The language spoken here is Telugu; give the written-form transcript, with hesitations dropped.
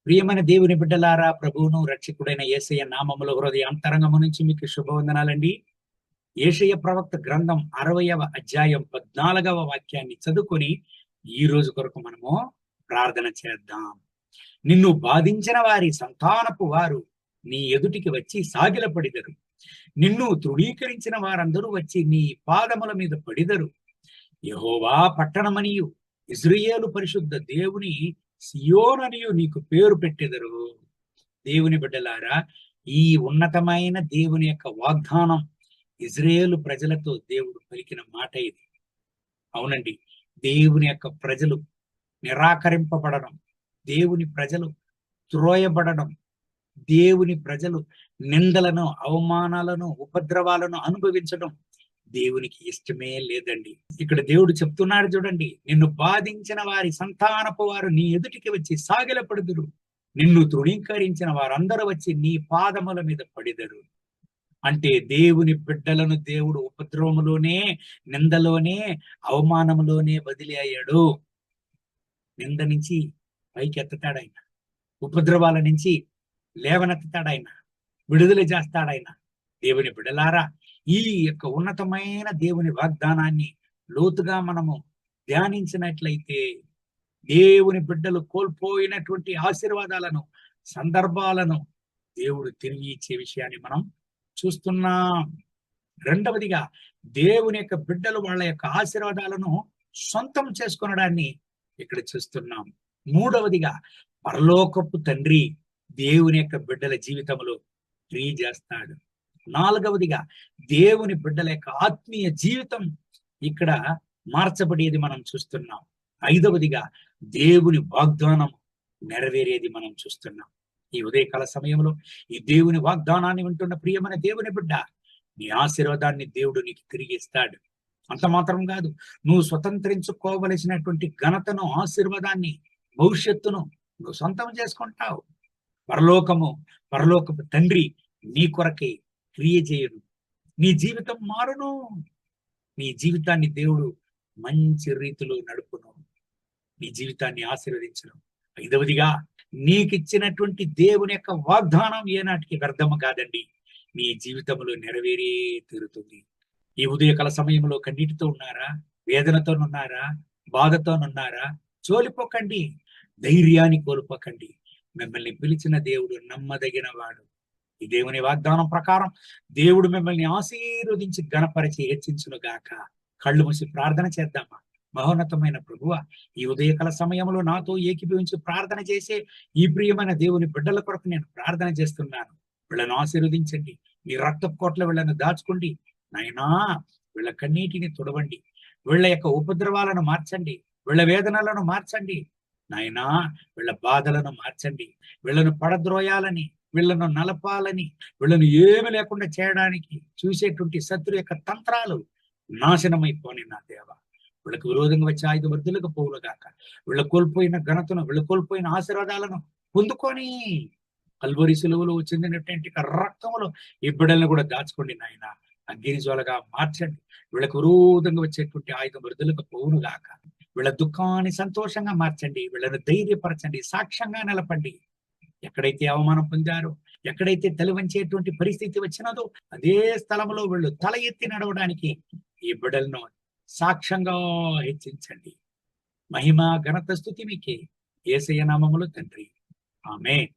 ప్రియమైన దేవుని బిడ్డలారా, ప్రభువును రక్షకుడైన యేసయ్య నామములో హృదయ అంతరంగము నుంచి మీకు శుభవందనాలండి. యేషయ్య ప్రవక్త గ్రంథం 60వ అధ్యాయం 14వ వాక్యాన్ని చదువుకొని ఈ రోజు కొరకు మనము ప్రార్థన చేద్దాం. నిన్ను బాధించిన వారి సంతానపు వారు నీ ఎదుటికి వచ్చి సాగిలపడిదరు. నిన్ను తృణీకరించిన వారందరూ వచ్చి నీ పాదముల మీద పడిదరు. యెహోవా పట్టణమనియు ఇజ్రాయేలు పరిశుద్ధ దేవుని సియోననియు నీకు పేరు పెట్టెదరు. దేవుని బిడ్డలారా, ఈ ఉన్నతమైన దేవుని యొక్క వాగ్దానం ఇజ్రాయేలు ప్రజలతో దేవుడు పలికిన మాట ఇది. అవునండి, దేవుని యొక్క ప్రజలు నిరాకరింపబడడం, దేవుని ప్రజలు త్రోయబడడం, దేవుని ప్రజలు నిందలను, అవమానాలను, ఉపద్రవాలను అనుభవించడం దేవునికి ఇష్టమే లేదండి. ఇక్కడ దేవుడు చెప్తున్నాడు చూడండి, నిన్ను బాధించిన వారి సంతానపు వారు నీ ఎదుటికి వచ్చి సాగిలపడుదురు. నిన్ను తృణీకరించిన వారందరూ వచ్చి నీ పాదముల మీద పడిదరు. అంటే దేవుని బిడ్డలను దేవుడు ఉపద్రవములోనే, నిందలోనే, అవమానంలోనే వదిలి అయ్యాడు. నింద నుంచి పైకి ఎత్తుతాడాయన, ఉపద్రవాల నుంచి లేవనెత్తుతాడాయన, విడుదల చేస్తాడాయన. దేవుని బిడ్డలారా, ఈ యొక్క ఉన్నతమైన దేవుని వాగ్దానాన్ని లోతుగా మనము ధ్యానించినట్లయితే దేవుని బిడ్డలు కోల్పోయినటువంటి ఆశీర్వాదాలను, సందర్భాలను దేవుడు తిరిగి ఇచ్చే విషయాన్ని మనం చూస్తున్నాం. రెండవదిగా, దేవుని యొక్క బిడ్డలు వాళ్ళ యొక్క ఆశీర్వాదాలను సొంతం చేసుకొనడాన్ని ఇక్కడ చూస్తున్నాం. మూడవదిగా, పరలోకపు తండ్రి దేవుని యొక్క బిడ్డల జీవితంలో క్రియ చేస్తాడు. నాలుగవదిగా, దేవుని బిడ్డల యొక్క ఆత్మీయ జీవితం ఇక్కడ మార్చబడేది మనం చూస్తున్నాం. ఐదవదిగా, దేవుని వాగ్దానం నెరవేరేది మనం చూస్తున్నాం. ఈ ఉదయకాల సమయంలో ఈ దేవుని వాగ్దానాన్ని వింటున్న ప్రియమైన దేవుని బిడ్డ, నీ ఆశీర్వాదాన్ని దేవుడు నీకు తిరిగి ఇస్తాడు. అంత మాత్రం కాదు, నువ్వు స్వతంత్రించుకోవలసినటువంటి ఘనతను, ఆశీర్వాదాన్ని, భవిష్యత్తును నువ్వు సొంతం చేసుకుంటావు. పరలోకపు తండ్రి నీ కొరకే క్రియ చేయను. నీ జీవితం మారును. నీ జీవితాన్ని దేవుడు మంచి రీతిలో నడుపును. నీ జీవితాన్ని ఆశీర్వదించను. ఐదవదిగా, నీకిచ్చినటువంటి దేవుని యొక్క వాగ్దానం ఏనాటికి వ్యర్థము కాదండి. నీ జీవితంలో నెరవేరే తీరుతుంది. ఈ ఉదయకాల సమయంలో కన్నీటితో ఉన్నారా? వేదనతోనున్నారా? బాధతోనున్నారా? చోలిపోకండి, ధైర్యాన్ని కోల్పోకండి. మిమ్మల్ని పిలిచిన దేవుడు నమ్మదగిన వాడు. ఈ దేవుని వాగ్దానం ప్రకారం దేవుడు మిమ్మల్ని ఆశీర్వదించి గణపరిచి హెచ్చించును గాక. కళ్ళు మూసి ప్రార్థన చేద్దామా? మహోన్నతమైన ప్రభువా, ఈ ఉదయకాల సమయంలో నాతో ఏకీభవించి ప్రార్థన చేసే ఈ ప్రియమైన దేవుని బిడ్డల కొరకు నేను ప్రార్థన చేస్తున్నాను. వీళ్ళను ఆశీర్వదించండి. మీ రక్తపు కోట్ల వీళ్ళను దాచుకోండి నాయనా. వీళ్ళ కన్నీటిని తుడవండి. వీళ్ళ యొక్క ఉపద్రవాలను మార్చండి. వీళ్ళ వేదనలను మార్చండి నాయనా. వీళ్ళ బాధలను మార్చండి. వీళ్ళను పడద్రోయాలని, వీళ్ళను నలపాలని, వీళ్ళను ఏమి లేకుండా చేయడానికి చూసేటువంటి శత్రు యొక్క తంత్రాలు నాశనమైపోని నా దేవ. వీళ్ళకు విరోధంగా వచ్చే ఆయుధ వర్ధులకు పోవులు గాక. వీళ్ళ కోల్పోయిన ఘనతను, వీళ్ళ కోల్పోయిన ఆశీర్వాదాలను పొందుకొని కల్వరి సిలువలో చెందినటువంటి రక్తంలో ఈ బిడ్డలను కూడా దాచుకోండి నాయన. అగ్ని జ్వాలగా మార్చండి. వీళ్ళకు విరోధంగా వచ్చేటువంటి ఆయుధ వర్ధులకు పోవును గాక. వీళ్ళ దుఃఖాన్ని సంతోషంగా మార్చండి. వీళ్ళను ధైర్యపరచండి, సాక్ష్యంగా నిలపండి. ఎక్కడైతే అవమానం పొందారో, ఎక్కడైతే తలవంచేటువంటి పరిస్థితి వచ్చినదో అదే స్థలంలో వీళ్ళు తల ఎత్తి నడవడానికి ఈ బిడ్డలను సాక్ష్యంగా హెచ్చించండి. మహిమ ఘనత స్తుతి మీకే. యేసయ్య నామములో తండ్రి, ఆమేన్.